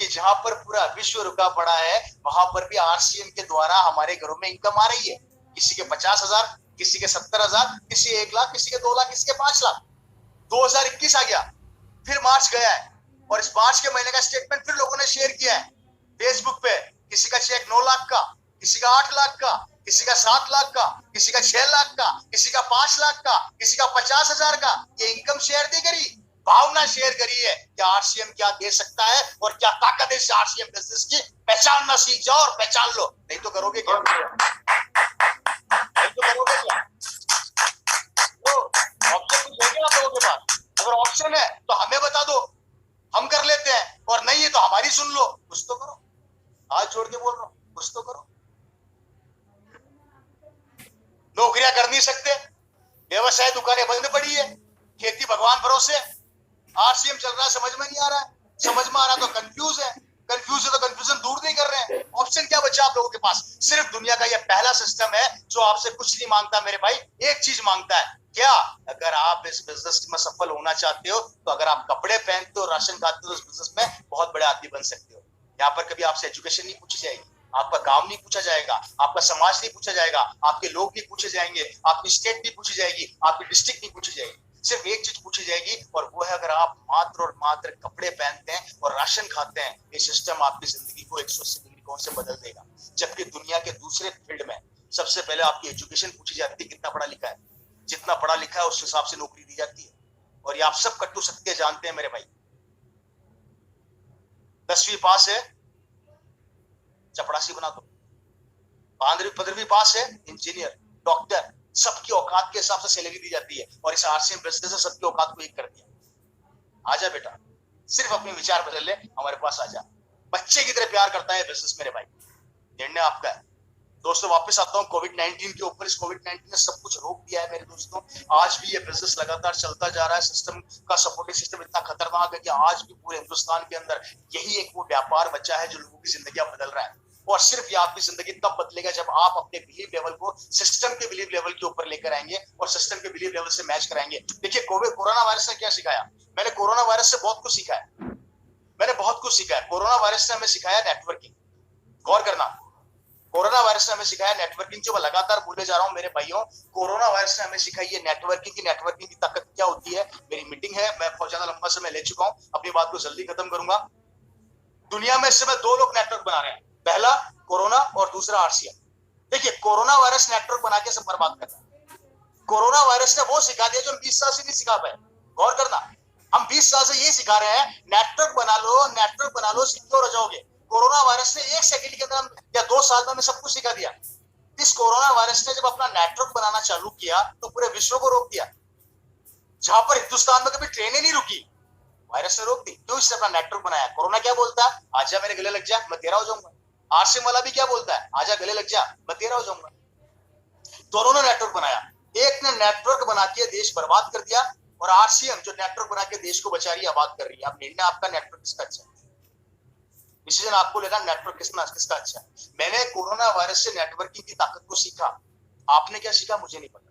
कि जहां पर पूरा विश्व रुका पड़ा है वहां पर भी आरसीएम के द्वारा हमारे घरों में इनकम आ रही है। किसी के 50,000, किसी के 70,000, किसी 1 लाख, किसी के 2 लाख, किसी के 5 लाख। 2021 आ गया, फिर मार्च गया है और इस मार्च के महीने का स्टेटमेंट फिर लोगों ने शेयर किया है फेसबुक पे। किसी का चेक 9 लाख का, किसी का 8 लाख का, किसी का 7 लाख का, किसी का 6 लाख का, किसी का 5 लाख का, किसी का 50,000 का। ये इनकम शेयर नहीं करी, भावना शेयर करी है कि आरसीएम क्या दे सकता है और क्या ताकत है इस आरसीएम बिजनेस की। पहचानना सीख जाओ और पहचान लो, नहीं तो करोगे क्या। तो ऑप्शन कुछ है क्या आप लोगों के पास? अगर ऑप्शन है तो हमें बता दो, हम कर लेते हैं, और नहीं है तो हमारी सुन लो। कुछ तो करो, हाथ जोड़ के बोल रहा हूं, कुछ तो करो। नौकरियां कर नहीं सकते, व्यवसाय दुकानें बंद पड़ी है, खेती भगवान भरोसे। आरसीएम चल रहा है, समझ में नहीं आ रहा है, समझ में आ रहा तो कंफ्यूज है, कंफ्यूज है तो कंफ्यूजन दूर नहीं कर रहे हैं। ऑप्शन क्या बचा आप लोगों के पास? सिर्फ दुनिया का ये पहला सिस्टम है जो आपसे कुछ नहीं मांगता मेरे भाई, एक चीज मांगता है क्या? अगर आप इस बिजनेस में सफल होना चाहते हो तो अगर आप कपड़े पहनते हो, राशन खाते हो, तो इस बिजनेस में बहुत बड़े आदमी बन सकते हो। यहाँ पर कभी आपसे एजुकेशन नहीं पूछी जाएगी, आपका काम नहीं पूछा जाएगा, आपका समाज नहीं पूछा जाएगा, आपके लोग नहीं पूछे जाएंगे, आपकी स्टेट नहीं पूछी जाएगी, आपकी डिस्ट्रिक्ट नहीं पूछी जाएगी। सिर्फ एक चीज पूछी जाएगी और वो है अगर आप मात्र और मात्र कपड़े पहनते हैं और राशन खाते हैं, ये सिस्टम आपकी जिंदगी को 180 डिग्री कौन से बदल देगा। जबकि दुनिया के दूसरे फील्ड में सबसे पहले आपकी एजुकेशन पूछी जाती है, कितना पढ़ा लिखा है, जितना पढ़ा लिखा है उस हिसाब से नौकरी दी जाती है। और ये आप सब कट्टू सत्य जानते हैं मेरे भाई। 10वीं पास है, चपड़ासी बना दो, 15वीं पास है, इंजीनियर, डॉक्टर, सबकी औकात के हिसाब से सैलरी दी जाती है। और इस आरसीएम बिजनेस से सबकी औकात को एक कर दिया। आजा बेटा, सिर्फ अपने विचार बदल ले, हमारे पास आजा। बच्चे की तरह प्यार करता है बिजनेस मेरे भाई, निर्णय आपका है। दोस्तों वापस आता हूँ कोविड-19 के ऊपर। इस कोविड-19 ने सब कुछ रोक दिया है मेरे दोस्तों। आज भी ये बिजनेस लगातार चलता जा रहा है। सिस्टम का सपोर्टिंग सिस्टम इतना खतरनाक है कि आज भी पूरे हिंदुस्तान के अंदर यही एक वो व्यापार बचा है जो लोगों की जिंदगी बदल रहा है। और सिर्फ ये आपकी जिंदगी तब बदलेगा जब आप अपने बिलीव लेवल को सिस्टम के बिलीव लेवल के ऊपर लेकर आएंगे और सिस्टम के बिलीव लेवल से मैच कराएंगे। देखिए कोरोना वायरस ने क्या सिखाया? मैंने कोरोना वायरस से बहुत कुछ सीखा है। मैंने बहुत कुछ सीखा है। कोरोना वायरस ने हमें सिखाया नेटवर्किंग। गौर करना, कोरोना वायरस ने हमें सिखाया नेटवर्किंग, जो मैं लगातार बोले जा रहा हूं मेरे भाइयों। कोरोना वायरस ने हमें सिखाई है नेटवर्किंग की। नेटवर्किंग की ताकत क्या होती है। मेरी मीटिंग है, मैं बहुत ज्यादा लंबा समय ले चुका हूं, अपनी बात को जल्दी खत्म करूंगा। दुनिया में इस समय दो लोग नेटवर्क बना रहे हैं, पहला कोरोना और दूसरा आरसीएम। देखिए कोरोना वायरस नेटवर्क बना के सब बर्बाद कर रहा है। कोरोना वायरस ने वो सिखा दिया जो हम 20 साल से नहीं सिखा पाए। गौर करना, हम 20 साल से ये सिखा रहे हैं नेटवर्क बना लो, नेटवर्क बना लो, सिक्योर हो जाओगे। कोरोना वायरस ने 1 सेकंड के अंदर या 2 साल में हमें सब कुछ सिखा दिया। इस कोरोना वायरस ने जब अपना नेटवर्क बनाना चालू किया तो पूरे विश्व को रोक दिया। जहां पर हिंदुस्तान में कभी ट्रेनें नहीं रुकी, वायरस ने रोक दी। क्यों? इससे अपना नेटवर्क बनाया। कोरोना क्या बोलता है? आजा मेरे गले लग जा, मैं तेरा हो जाऊंगा। आरसीएम वाला भी क्या बोलता है? आजा गले लग जा, मैं तेरा हो जाऊंगा। दोनों ने नेटवर्क बनाया। एक ने नेटवर्क बना के देश बर्बाद कर दिया और आरसीएम जो नेटवर्क बना के देश को बचा रही है, आबाद कर रही है। अब निर्णय आपका, नेटवर्क किसका अच्छा है, डिसीजन आपको लेना, नेटवर्क किसका अच्छा है। मैंने कोरोना वायरस से नेटवर्किंग की ताकत को सीखा। आपने क्या सीखा मुझे नहीं पता।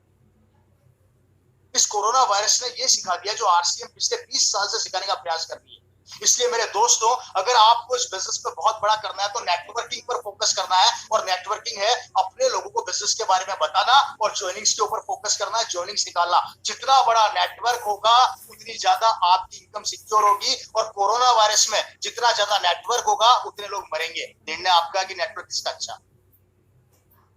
इस कोरोना वायरस ने यह सिखा दिया जो आरसीएम पिछले 20 साल से सिखाने का प्रयास कर रही है। इसलिए मेरे दोस्तों, अगर आपको इस बिजनेस पे बहुत बड़ा करना है तो नेटवर्किंग पर फोकस करना है। और नेटवर्किंग है अपने लोगों को बिजनेस के बारे में बताना और ज्वाइनिंग्स के ऊपर फोकस करना है, ज्वाइनिंग्स निकालना। जितना बड़ा नेटवर्क होगा उतनी ज्यादा आपकी इनकम सिक्योर होगी। और कोरोना वायरस में जितना ज्यादा नेटवर्क होगा उतने लोग मरेंगे। निर्णय आपका कि नेटवर्क किसका अच्छा।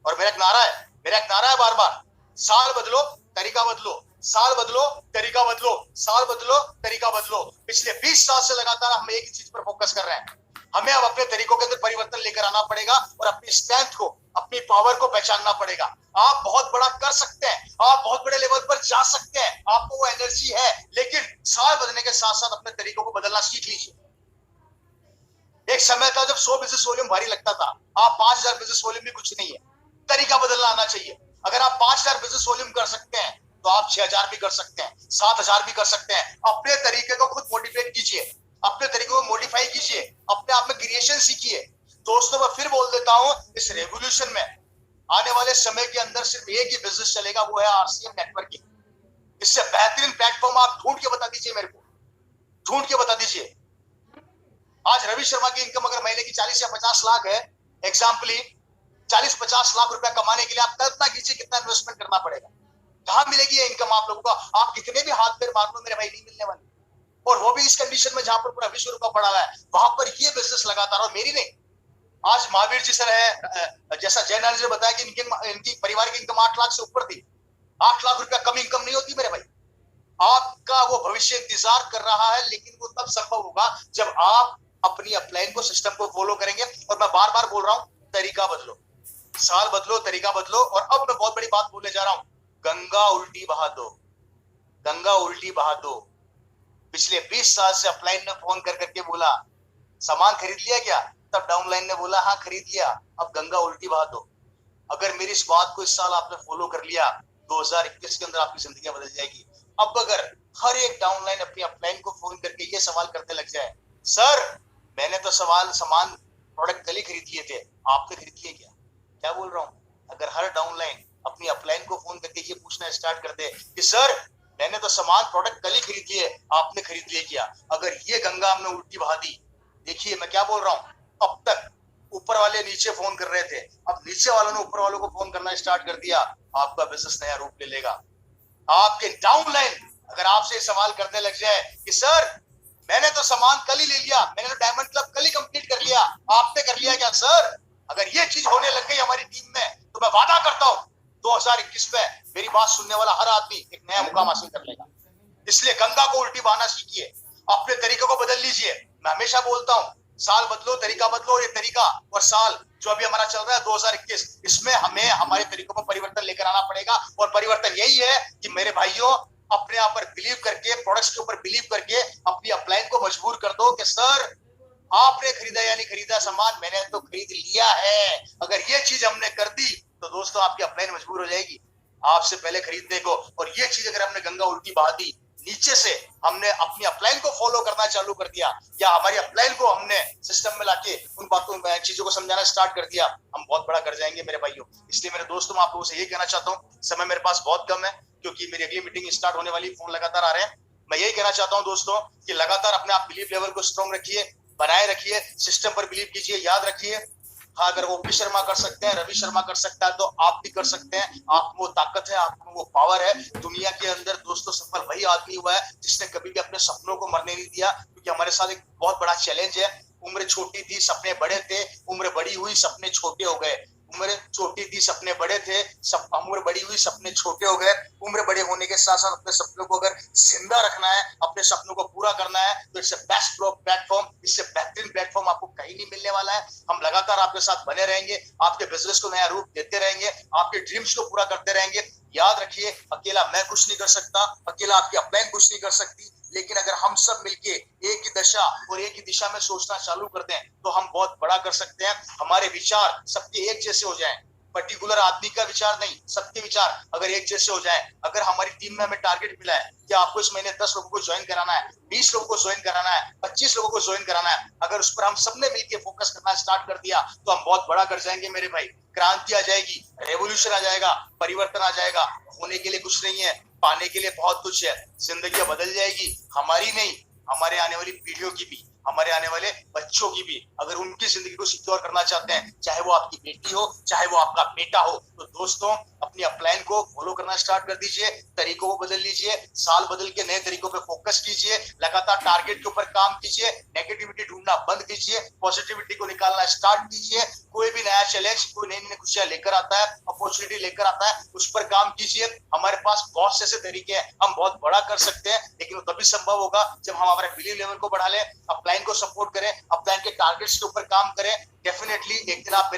और मेरा एक नारा है बार बार, साल बदलो तरीका बदलो, साल बदलो तरीका बदलो, साल बदलो तरीका बदलो। पिछले 20 साल से लगातार हम एक ही चीज पर फोकस कर रहे हैं। हमें अब अपने तरीकों के अंदर परिवर्तन लेकर आना पड़ेगा और अपनी स्ट्रेंथ को, अपनी पावर को पहचानना पड़ेगा। आप बहुत बड़ा कर सकते हैं, आप बहुत बड़े लेवल पर जा सकते हैं, आपको वो एनर्जी है, लेकिन साल बदलने के साथ साथ अपने तरीकों को बदलना सीख लीजिए। एक समय था जब 100 बिजनेस वॉल्यूम भारी लगता था, आप 5000 बिजनेस वॉल्यूम भी कुछ नहीं है। तरीका बदलना आना चाहिए। अगर आप 5000 बिजनेस वॉल्यूम कर सकते हैं तो आप 6000 भी कर सकते हैं, 7000 भी कर सकते हैं। अपने तरीके को खुद मोटिवेट कीजिए, अपने तरीकों को मॉडिफाई कीजिए, अपने आप में क्रिएशन सीखिए। दोस्तों मैं फिर बोल देता हूं, इस रेवोल्यूशन में आने वाले समय के अंदर सिर्फ एक ही बिजनेस चलेगा, वो है आरसीएम नेटवर्किंग। इससे बेहतरीन प्लेटफॉर्म आप ढूंढ के बता दीजिए मेरे को, ढूंढ के बता दीजिए। आज रवि शर्मा की इनकम अगर महीने की 40 या 50 लाख है, एग्जाम्पली 40-50 लाख रुपया कमाने के लिए आप कल्पना कीजिए कितना इन्वेस्टमेंट करना पड़ेगा। कहां मिलेगी ये इनकम आप लोगों को? आप कितने भी हाथ पैर मार लो मेरे भाई, नहीं मिलने वाली। और वो भी इस कंडीशन में जहां पर पूरा विश्व रुका पड़ा है, वहां पर ये बिजनेस लगातार, और मेरी नहीं, आज महावीर जी सर है, जैसा जयनारायण जी ने बताया कि इनकी परिवार की इनकम 8 लाख से ऊपर थी। 8 लाख रुपया कम इनकम नहीं होती मेरे भाई। आपका वो भविष्य इंतजार कर रहा है, लेकिन वो तब संभव होगा जब आप अपनी अपलाइन को, सिस्टम को फॉलो करेंगे। और मैं बार बार बोल रहा हूं, तरीका बदलो, साल बदलो, तरीका बदलो। और अब मैं बहुत बड़ी बात बोलने जा रहा हूं, गंगा उल्टी बहा दो, गंगा उल्टी बहा दो। पिछले 20 साल से अपलाइन ने फोन कर करके बोला सामान खरीद लिया क्या, तब डाउनलाइन ने बोला हाँ खरीद लिया, अब गंगा उल्टी बहा दो। अगर मेरी इस बात को इस साल आपने फॉलो कर लिया, 2021 के अंदर आपकी जिंदगी बदल जाएगी। अब अगर हर एक डाउनलाइन अपनी अपलाइन को फोन करके ये सवाल करने लग जाए, सर मैंने तो सामान प्रोडक्ट कल ही खरीद लिए थे, आपने खरीद लिए क्या? क्या बोल रहा हूँ? अगर हर डाउनलाइन अपनी अपलाइन को फोन करके ये पूछना स्टार्ट कर दे कि सर मैंने तो सामान प्रोडक्ट कल ही खरीद लिए, आपने खरीद लिए क्या? अगर ये गंगा हमने उल्टी बहा दी, देखिए मैं क्या बोल रहा हूँ, अब तक ऊपर वाले नीचे फोन कर रहे थे, अब नीचे वालों ने ऊपर वालों को फोन करना स्टार्ट कर दिया, आपका बिजनेस नया रूप ले लेगा। आपके डाउनलाइन अगर आपसे सवाल करने लग जाए कि सर मैंने तो सामान कल ही ले लिया, मैंने तो डायमंड क्लब कल ही कंप्लीट कर लिया, आपने कर लिया क्या सर? अगर ये चीज होने लग गई हमारी टीम में, तो मैं वादा करता हूँ 2021 में मेरी बात सुनने वाला हर आदमी एक नया मुकाम हासिल कर लेगा। इसलिए गंगा को उल्टी बहाना सीखिए, अपने तरीके को बदल लीजिए। मैं हमेशा बोलता हूँ साल बदलो तरीका बदलो, ये तरीका और साल जो अभी हमारा चल रहा है 2021, इसमें हमें हमारे तरीकों में परिवर्तन लेकर आना पड़ेगा। और परिवर्तन यही है कि मेरे भाइयों अपने आप पर बिलीव करके, प्रोडक्ट्स के ऊपर बिलीव करके अपनी अपलाइन को मजबूर कर दो कि सर आपने खरीदा या नहीं खरीदा सामान, मैंने तो खरीद लिया है। अगर ये चीज हमने कर दी तो दोस्तों आपकी अपलाइन मजबूर हो जाएगी आपसे पहले खरीदने को। और ये चीज अगर हमने गंगा उल्टी बहा दी, नीचे से हमने अपनी अपलाइन को फॉलो करना चालू कर दिया, या हमारी अपलाइन को हमने सिस्टम में लाके उन बातों चीजों को समझाना स्टार्ट कर दिया, हम बहुत बड़ा कर जाएंगे मेरे भाइयों। इसलिए मेरे दोस्तों मैं आप लोगों से यही कहना चाहता हूँ, समय मेरे पास बहुत कम है क्योंकि मेरी अगली मीटिंग स्टार्ट होने वाली, फोन लगातार आ रहे हैं। मैं यही कहना चाहता हूँ दोस्तों कि लगातार अपने आप बिलीव लेवल को स्ट्रॉन्ग रखिए, बनाए रखिए, सिस्टम पर बिलीव कीजिए। याद रखिए हाँ, अगर ओपी शर्मा कर सकते हैं, रवि शर्मा कर सकता है, तो आप भी कर सकते हैं। आप में वो ताकत है, आप में वो पावर है। दुनिया के अंदर दोस्तों सफल वही आदमी हुआ है जिसने कभी भी अपने सपनों को मरने नहीं दिया, क्योंकि हमारे साथ एक बहुत बड़ा चैलेंज है। उम्र छोटी थी सपने बड़े थे, उम्र बड़ी हुई सपने छोटे हो गए। उम्र छोटी थी सपने बड़े थे, उम्र बड़ी हुई सपने छोटे हो गए। उम्र बड़े होने के साथ साथ अपने सपनों को अगर जिंदा रखना है, अपने सपनों को पूरा करना है, तो इससे बेस्ट प्लेटफॉर्म, इससे बेहतरीन प्लेटफॉर्म आपको कहीं नहीं मिलने वाला है। हम लगातार आपके साथ बने रहेंगे, आपके बिजनेस को नया रूप देते रहेंगे, आपके ड्रीम्स को पूरा करते रहेंगे। याद रखिए अकेला मैं कुछ नहीं कर सकता, अकेला आपकी अपलाइन कुछ नहीं कर सकती, लेकिन अगर हम सब मिलके एक ही दशा और एक ही दिशा में सोचना चालू कर दें तो हम बहुत बड़ा कर सकते हैं। हमारे विचार सबके एक जैसे हो जाएं, पर्टिकुलर आदमी का विचार नहीं, सबके विचार अगर एक जैसे हो जाएं। अगर हमारी टीम में हमें टारगेट मिला है कि आपको इस महीने 10 लोगों को ज्वाइन कराना है, 20 लोगों को ज्वाइन कराना है, 25 लोगों को ज्वाइन कराना है, अगर उस पर हम सबने मिलकर फोकस करना स्टार्ट कर दिया तो हम बहुत बड़ा कर जाएंगे मेरे भाई। क्रांति आ जाएगी, रेवोल्यूशन आ जाएगा, परिवर्तन आ जाएगा। होने के लिए कुछ नहीं है, पाने के लिए बहुत कुछ है। जिंदगी बदल जाएगी, हमारी नहीं, हमारे आने वाली पीढ़ियों की भी, हमारे आने वाले बच्चों की भी। अगर उनकी जिंदगी को सिक्योर करना चाहते हैं, चाहे वो आपकी बेटी हो, चाहे वो आपका बेटा हो, तो दोस्तों अपनी अपलाइन को फॉलो करना स्टार्ट कर दीजिए, तरीकों को बदल लीजिए, साल बदल के नए तरीकों पे फोकस कीजिए, लगातार टारगेट के ऊपर काम कीजिए, नेगेटिविटी ढूंढना बंद कीजिए, पॉजिटिविटी को निकालना स्टार्ट कीजिए। कोई भी नया चैलेंज, कोई नई नई खुशियां लेकर आता है, अपॉर्चुनिटी लेकर आता है, उस पर काम कीजिए। हमारे पास बहुत से ऐसे तरीके हैं, हम बहुत बड़ा कर सकते हैं, लेकिन वो तभी संभव होगा जब हम हमारे बिलीव लेवल को बढ़ा लें, अपलाइन को सपोर्ट करें, अपलाइन के टारगेट्स के ऊपर काम करें। डेफिनेटली एक दिन आप मेरे